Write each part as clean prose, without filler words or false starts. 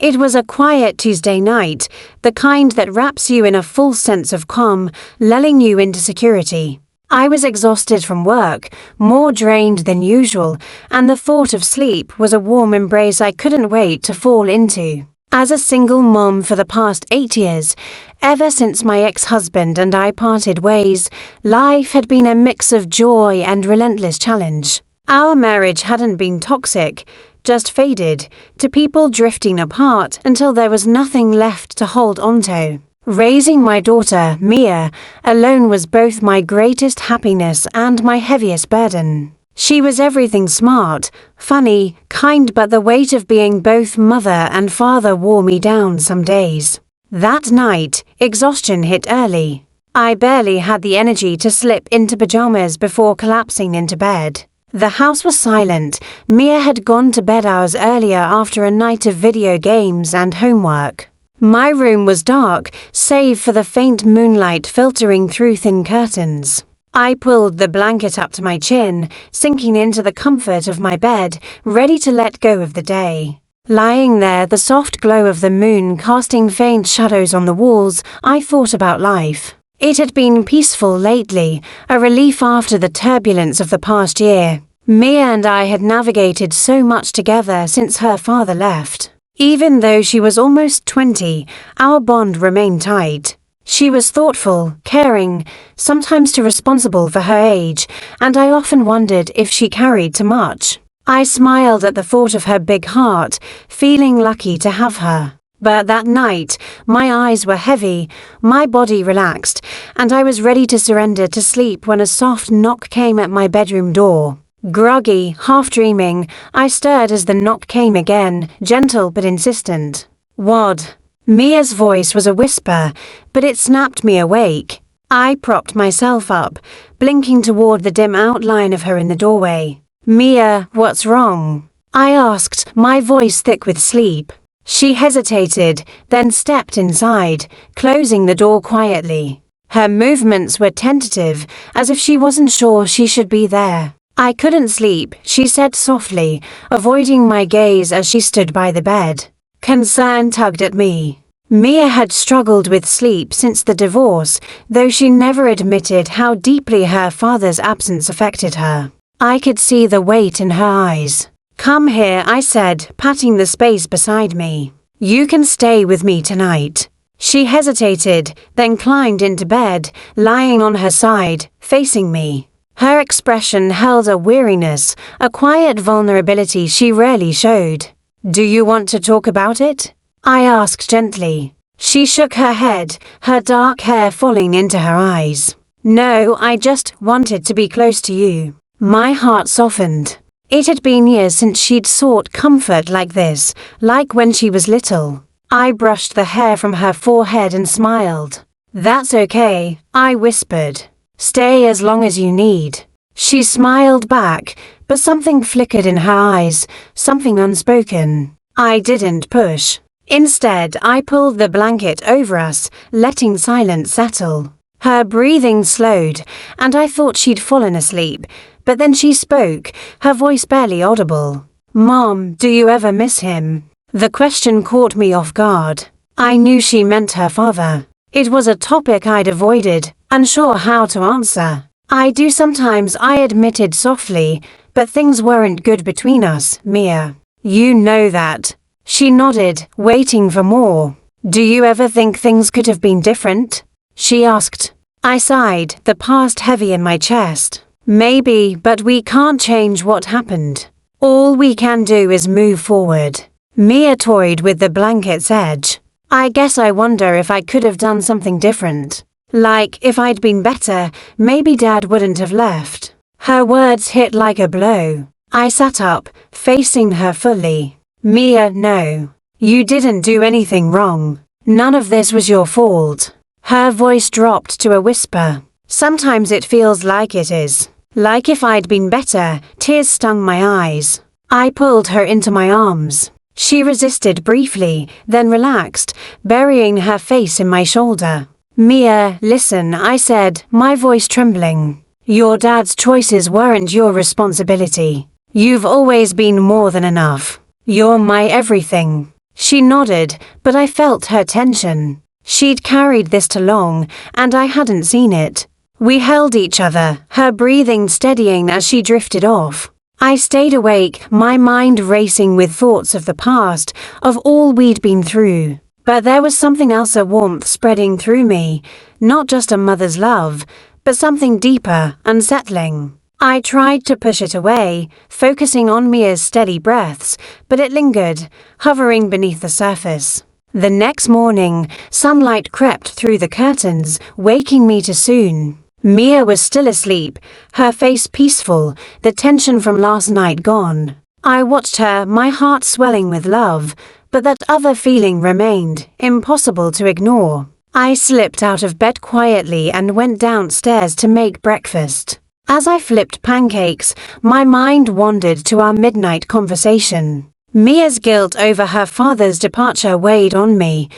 It was a quiet Tuesday night, the kind that wraps you in a false sense of calm, lulling you into security. I was exhausted from work, more drained than usual, and the thought of sleep was a warm embrace I couldn't wait to fall into. As a single mom for the past 8 years, ever since my ex-husband and I parted ways, life had been a mix of joy and relentless challenge. Our marriage hadn't been toxic, just faded, to people drifting apart until there was nothing left to hold onto. Raising my daughter, Mia, alone was both my greatest happiness and my heaviest burden. She was everything smart, funny, kind, but the weight of being both mother and father wore me down some days. That night, exhaustion hit early. I barely had the energy to slip into pajamas before collapsing into bed. The house was silent. Mia had gone to bed hours earlier after a night of video games and homework. My room was dark, save for the faint moonlight filtering through thin curtains. I pulled the blanket up to my chin, sinking into the comfort of my bed, ready to let go of the day. Lying there, the soft glow of the moon casting faint shadows on the walls, I thought about life. It had been peaceful lately, a relief after the turbulence of the past year. Mia and I had navigated so much together since her father left. Even though she was almost 20, our bond remained tight. She was thoughtful, caring, sometimes too responsible for her age, and I often wondered if she carried too much. I smiled at the thought of her big heart, feeling lucky to have her. But that night, my eyes were heavy, my body relaxed, and I was ready to surrender to sleep when a soft knock came at my bedroom door. Groggy, half dreaming, I stirred as the knock came again, gentle but insistent. "What?" Mia's voice was a whisper, but it snapped me awake. I propped myself up, blinking toward the dim outline of her in the doorway. "Mia, what's wrong?" I asked, my voice thick with sleep. She hesitated, then stepped inside, closing the door quietly. Her movements were tentative, as if she wasn't sure she should be there. "I couldn't sleep," she said softly, avoiding my gaze as she stood by the bed. Concern tugged at me. Mia had struggled with sleep since the divorce, though she never admitted how deeply her father's absence affected her. I could see the weight in her eyes. "Come here," I said, patting the space beside me. "You can stay with me tonight." She hesitated, then climbed into bed, lying on her side, facing me. Her expression held a weariness, a quiet vulnerability she rarely showed. "Do you want to talk about it?" I asked gently. She shook her head, her dark hair falling into her eyes. "No, I just wanted to be close to you." My heart softened. It had been years since she'd sought comfort like this, like when she was little. I brushed the hair from her forehead and smiled. "That's okay," I whispered. "Stay as long as you need." She smiled back, but something flickered in her eyes, something unspoken. I didn't push. Instead, I pulled the blanket over us, letting silence settle. Her breathing slowed, and I thought she'd fallen asleep, but then she spoke, her voice barely audible. "Mom, do you ever miss him?" The question caught me off guard. I knew she meant her father. It was a topic I'd avoided, unsure how to answer. "I do sometimes," I admitted softly, "but things weren't good between us, Mia. You know that." She nodded, waiting for more. "Do you ever think things could have been different?" she asked. I sighed, the past heavy in my chest. "Maybe, but we can't change what happened. All we can do is move forward." Mia toyed with the blanket's edge. "I guess I wonder if I could have done something different. Like, if I'd been better, maybe Dad wouldn't have left." Her words hit like a blow. I sat up, facing her fully. "Mia, no. You didn't do anything wrong. None of this was your fault." Her voice dropped to a whisper. "Sometimes it feels like it is. Like if I'd been better." Tears stung my eyes. I pulled her into my arms. She resisted briefly, then relaxed, burying her face in my shoulder. "Mia, listen," I said, my voice trembling. "Your dad's choices weren't your responsibility. You've always been more than enough. You're my everything." She nodded, but I felt her tension. She'd carried this too long, and I hadn't seen it. We held each other, her breathing steadying as she drifted off. I stayed awake, my mind racing with thoughts of the past, of all we'd been through. But there was something else, a warmth spreading through me, not just a mother's love, but something deeper, unsettling. I tried to push it away, focusing on Mia's steady breaths, but it lingered, hovering beneath the surface. The next morning, sunlight crept through the curtains, waking me too soon. Mia was still asleep, her face peaceful, the tension from last night gone. I watched her, my heart swelling with love, but that other feeling remained, impossible to ignore. I slipped out of bed quietly and went downstairs to make breakfast. As I flipped pancakes, my mind wandered to our midnight conversation. Mia's guilt over her father's departure weighed on me,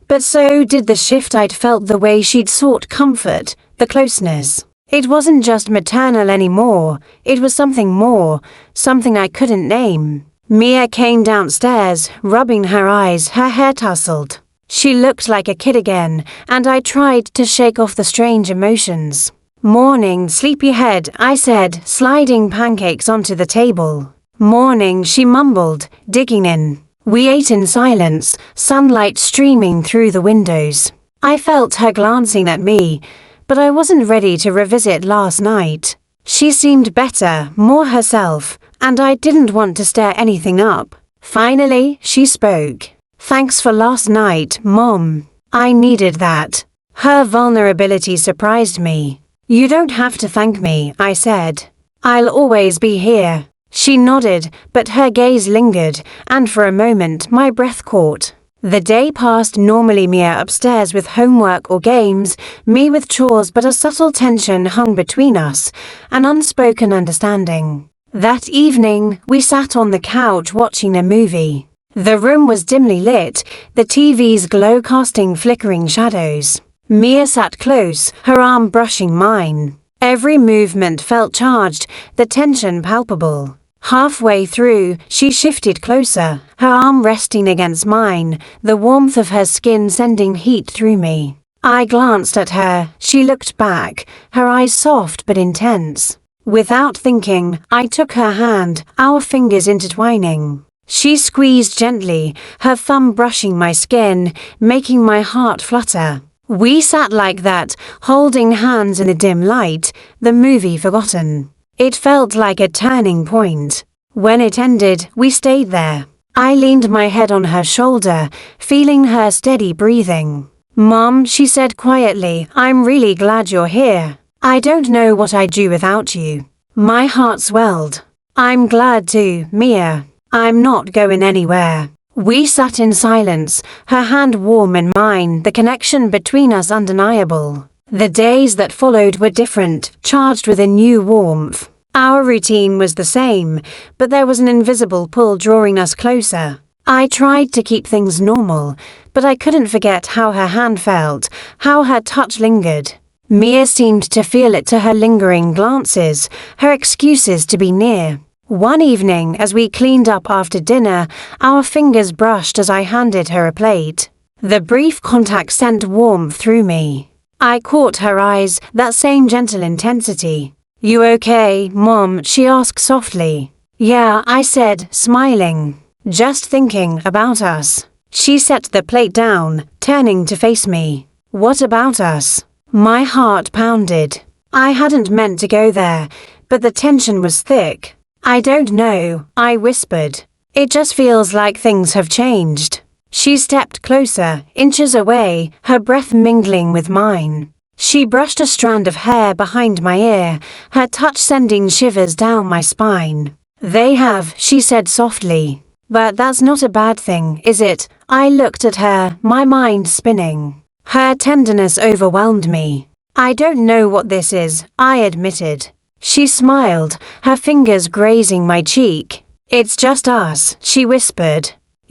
but so did the shift I'd felt, the way she'd sought comfort, the closeness. It wasn't just maternal anymore, it was something more, something I couldn't name. Mia came downstairs, rubbing her eyes, her hair tousled. She looked like a kid again, and I tried to shake off the strange emotions. "Morning, sleepyhead," I said, sliding pancakes onto the table. "Morning," she mumbled, digging in. We ate in silence, sunlight streaming through the windows. I felt her glancing at me, but I wasn't ready to revisit last night. She seemed better, more herself, and I didn't want to stir anything up. Finally, she spoke. "Thanks for last night, Mom. I needed that." Her vulnerability surprised me. "You don't have to thank me," I said. "I'll always be here." She nodded, but her gaze lingered, and for a moment my breath caught. The day passed normally, Mia upstairs with homework or games, me with chores, but a subtle tension hung between us, an unspoken understanding. That evening, we sat on the couch watching a movie. The room was dimly lit, the TV's glow casting flickering shadows. Mia sat close, her arm brushing mine. Every movement felt charged, the tension palpable. Halfway through, she shifted closer, her arm resting against mine, the warmth of her skin sending heat through me. I glanced at her, she looked back, her eyes soft but intense. Without thinking, I took her hand, our fingers intertwining. She squeezed gently, her thumb brushing my skin, making my heart flutter. We sat like that, holding hands in the dim light, the movie forgotten. It felt like a turning point. When it ended, we stayed there. I leaned my head on her shoulder, feeling her steady breathing. "Mom," she said quietly, "I'm really glad you're here. I don't know what I'd do without you." My heart swelled. "I'm glad too, Mia. I'm not going anywhere." We sat in silence, her hand warm in mine, the connection between us undeniable. The days that followed were different, charged with a new warmth. Our routine was the same, but there was an invisible pull drawing us closer. I tried to keep things normal, but I couldn't forget how her hand felt, how her touch lingered. Mia seemed to feel it, to her lingering glances, her excuses to be near. One evening, as we cleaned up after dinner, our fingers brushed as I handed her a plate. The brief contact sent warmth through me. I caught her eyes, that same gentle intensity. "You okay, Mom?" she asked softly. "Yeah," I said, smiling. "Just thinking about us." She set the plate down, turning to face me. "What about us?" My heart pounded. I hadn't meant to go there, but the tension was thick. "I don't know," I whispered. "It just feels like things have changed." She stepped closer, inches away, her breath mingling with mine. She brushed a strand of hair behind my ear, her touch sending shivers down my spine. "They have," she said softly. "But that's not a bad thing, is it?" I looked at her, my mind spinning. Her tenderness overwhelmed me. "I don't know what this is," I admitted. She smiled, her fingers grazing my cheek. "It's just us," she whispered.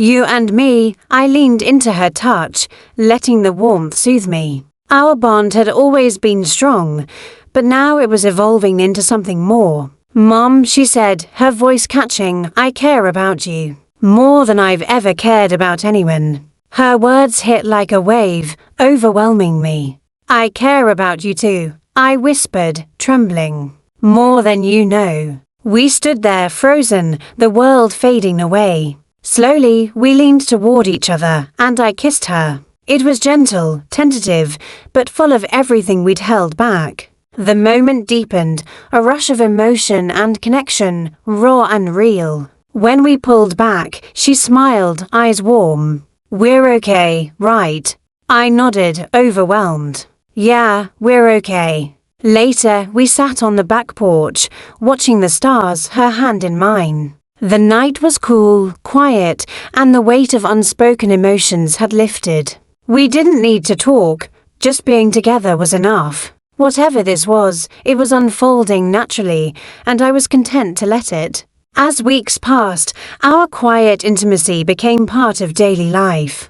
"You and me." I leaned into her touch, letting the warmth soothe me. Our bond had always been strong, but now it was evolving into something more. "Mom," she said, her voice catching, "I care about you." More than I've ever cared about anyone. Her words hit like a wave, overwhelming me. I care about you too, I whispered, trembling. More than you know. We stood there frozen, the world fading away. Slowly, we leaned toward each other, and I kissed her. It was gentle, tentative, but full of everything we'd held back. The moment deepened, a rush of emotion and connection, raw and real. When we pulled back, she smiled, eyes warm. We're okay, right? I nodded, overwhelmed. Yeah, we're okay. Later, we sat on the back porch, watching the stars, her hand in mine. The night was cool, quiet, and the weight of unspoken emotions had lifted. We didn't need to talk, just being together was enough. Whatever this was, it was unfolding naturally, and I was content to let it. As weeks passed, our quiet intimacy became part of daily life.